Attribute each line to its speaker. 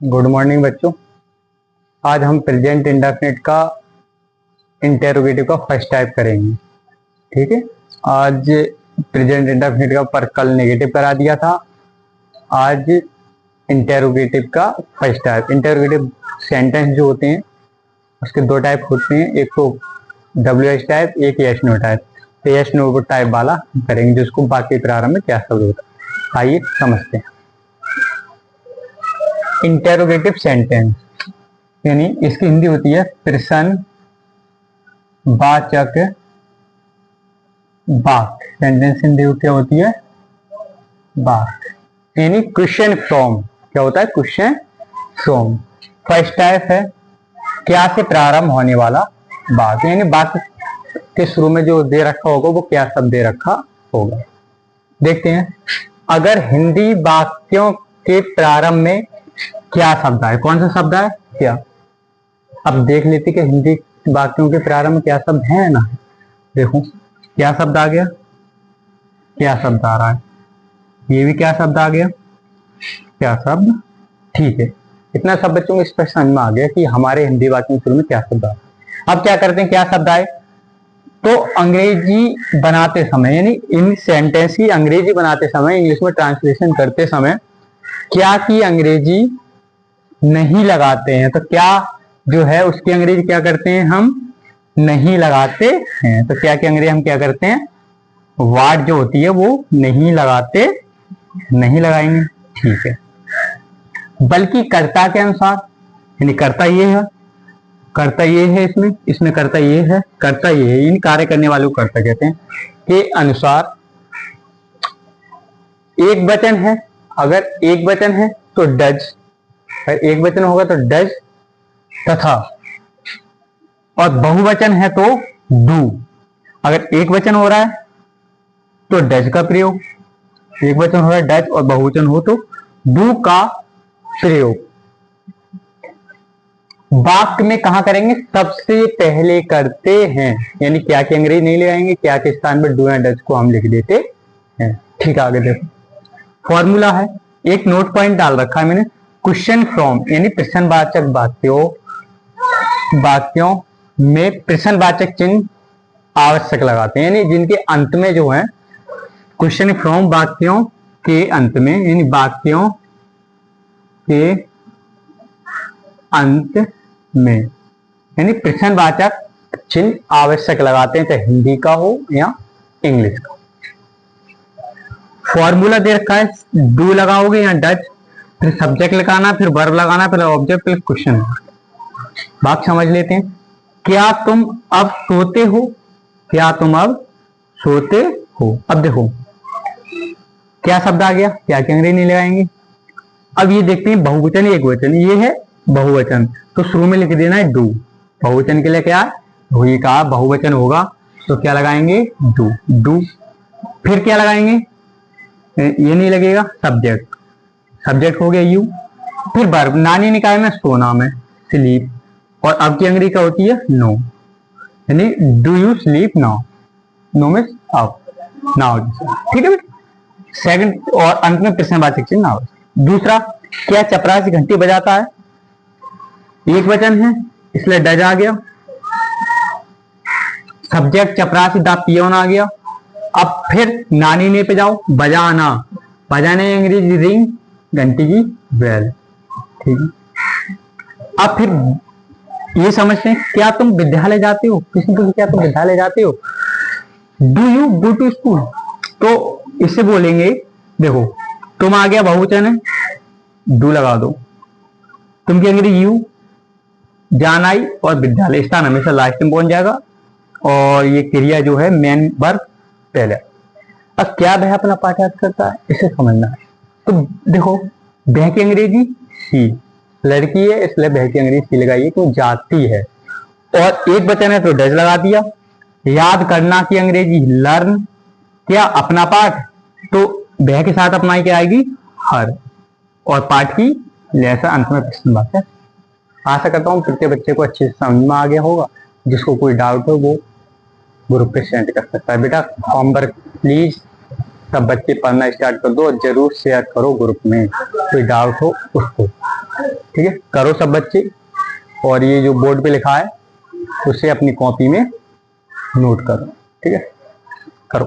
Speaker 1: Good morning बच्चों। आज हम प्रेजेंट इंडेफिनिट का इंटेरोगेटिव का फर्स्ट टाइप करेंगे। ठीक है, आज प्रेजेंट इंडेफिनिट का पर कल नेगेटिव करा दिया था। आज इंटेरोगेटिव का फर्स्ट टाइप। इंटेरोगेटिव सेंटेंस जो होते हैं उसके दो टाइप होते हैं, एक तो WH टाइप, एक यस नो टाइप। तो यस नो टाइप वाला करेंगे जिसको बाकी प्रारंभ में क्या शब्द होता है। आइए समझते हैं। इंटेरोगेटिव सेंटेंस यानी इसकी हिंदी होती है प्रश्न वाचक वाक्य। सेंटेंस हिंदी क्या होती है? वाक्य यानी क्वेश्चन फ्रॉम। क्या होता है? Question from. फर्स्ट टाइप है क्या से प्रारंभ होने वाला वाक्य, यानी वाक्य के शुरू में जो दे रखा होगा वो क्या शब्द दे रखा होगा। देखते हैं, अगर हिंदी वाक्यों के प्रारंभ में क्या शब्द आए। कौन सा शब्द आए? क्या। अब देख लेते कि हिंदी वाक्यों के प्रारंभ में क्या शब्द है ना। देखो क्या शब्द आ गया, क्या शब्द आ रहा है, ये भी क्या शब्द आ गया, क्या शब्द। ठीक है, इतना सब बच्चों को स्पष्ट समझ में आ गया कि हमारे हिंदी वाक्यों के शुरू में क्या शब्द आ रहा है। अब क्या करते हैं, क्या शब्द आए तो अंग्रेजी बनाते समय, यानी इन सेंटेंस की अंग्रेजी बनाते समय, इंग्लिश में ट्रांसलेशन करते समय क्या की अंग्रेजी नहीं लगाते हैं। तो क्या जो है उसकी अंग्रेजी क्या करते हैं, हम नहीं लगाते हैं। तो क्या की अंग्रेजी हम क्या करते हैं, वाट जो होती है वो नहीं लगाते, नहीं लगाएंगे। ठीक है, बल्कि कर्ता के अनुसार, यानी कर्ता ये है, कर्ता ये है, इसमें कर्ता ये है, कर्ता ये है, इन कार्य करने वालों को कर्ता कहते हैं, के अनुसार एक वचन है। अगर एक वचन है तो डज, अगर एक वचन होगा तो डज, तथा और बहुवचन है तो डू। अगर एक वचन हो रहा है तो डज का प्रयोग, एक वचन हो रहा है डज और बहुवचन हो तो डू का प्रयोग। वाक्य में कहां करेंगे, सबसे पहले करते हैं, यानी क्या की अंग्रेजी नहीं लगाएंगे, क्या के स्थान पर डू या डज को हम लिख देते हैं। ठीक है, आगे देखो फॉर्मूला है, एक नोट पॉइंट डाल रखा है मैंने। क्वेश्चन फ्रॉम यानी प्रश्नवाचक वाक्यों में प्रश्नवाचक चिन्ह आवश्यक लगाते हैं, यानी जिनके अंत में जो है क्वेश्चन फ्रॉम वाक्यों के अंत में, यानी वाक्यों के अंत में यानी प्रश्नवाचक चिन्ह आवश्यक लगाते हैं, चाहे हिंदी का हो या इंग्लिश का। फॉर्मूला दे रखा है, डू लगाओगे या डज, फिर सब्जेक्ट लगाना, फिर वर्ब लगाना, फिर ऑब्जेक्ट, फिर क्वेश्चन। बात समझ लेते हैं। क्या तुम अब सोते हो, क्या तुम अब सोते हो। अब देखो क्या शब्द आ गया, क्या की अंग्रेजी नहीं लगाएंगे। अब ये देखते हैं बहुवचन एक वचन, ये है बहुवचन तो शुरू में लिख देना है डू। बहुवचन के लिए क्या है, ये कहा बहुवचन होगा तो क्या लगाएंगे, डू। डू फिर क्या लगाएंगे, ये नहीं लगेगा, सब्जेक्ट, सब्जेक्ट हो गया यू। फिर वर्ब, नानी ने कहा मैं सोना में, स्लीप, और अब की अंग्रेजी क्या होती है, नो, यानी do you sleep now. No में अब, नाउ। ठीक है बेटा, सेकंड, और अंत में प्रश्नवाचक चिन्ह नाउ। दूसरा, क्या चपरासी घंटी बजाता है, एक वचन है इसलिए डज आ गया, सब्जेक्ट चपरासी द पियोन आ गया। अब फिर नानी ने पे जाओ, बजाना, बजाने अंग्रेजी रिंग, घंटी की बेल। ठीक है, अब फिर ये समझते हैं, क्या तुम विद्यालय जाते हो, किसी को क्या तुम विद्यालय जाते हो, do you go to school. तो इससे बोलेंगे, देखो तुम आ गया बहुवचन है, डू लगा दो, तुम की अंग्रेजी यू, जान आई, और विद्यालय स्थान हमेशा लास्ट में पहुंच जाएगा, और ये क्रिया जो है मेन वर्ब पहले। अब क्या वह अपना पाठ याद करता है, इसे समझना है। तो देखो वह की अंग्रेजी सी, लड़की है इसलिए वह की अंग्रेजी सी लगाइए, तो जाती है, और एक वचन है तो डज लगा दिया। याद करना की अंग्रेजी लर्न, क्या अपना पाठ, तो वह के साथ अपना क्या आएगी, हर, और पाठ की जैसा अंत में प्रश्नवाचक। आशा करता हूँ प्रत्येक बच्चे को अच्छे से समझ में आ गया होगा। जिसको कोई डाउट हो वो ग्रुप पे सेंड कर सकता है। बेटा होमवर्क प्लीज सब बच्चे पढ़ना स्टार्ट कर दो, और जरूर शेयर करो ग्रुप में, कोई डाउट हो उसको। ठीक है, करो सब बच्चे, और ये जो बोर्ड पे लिखा है उसे अपनी कॉपी में नोट करो। ठीक है, करो।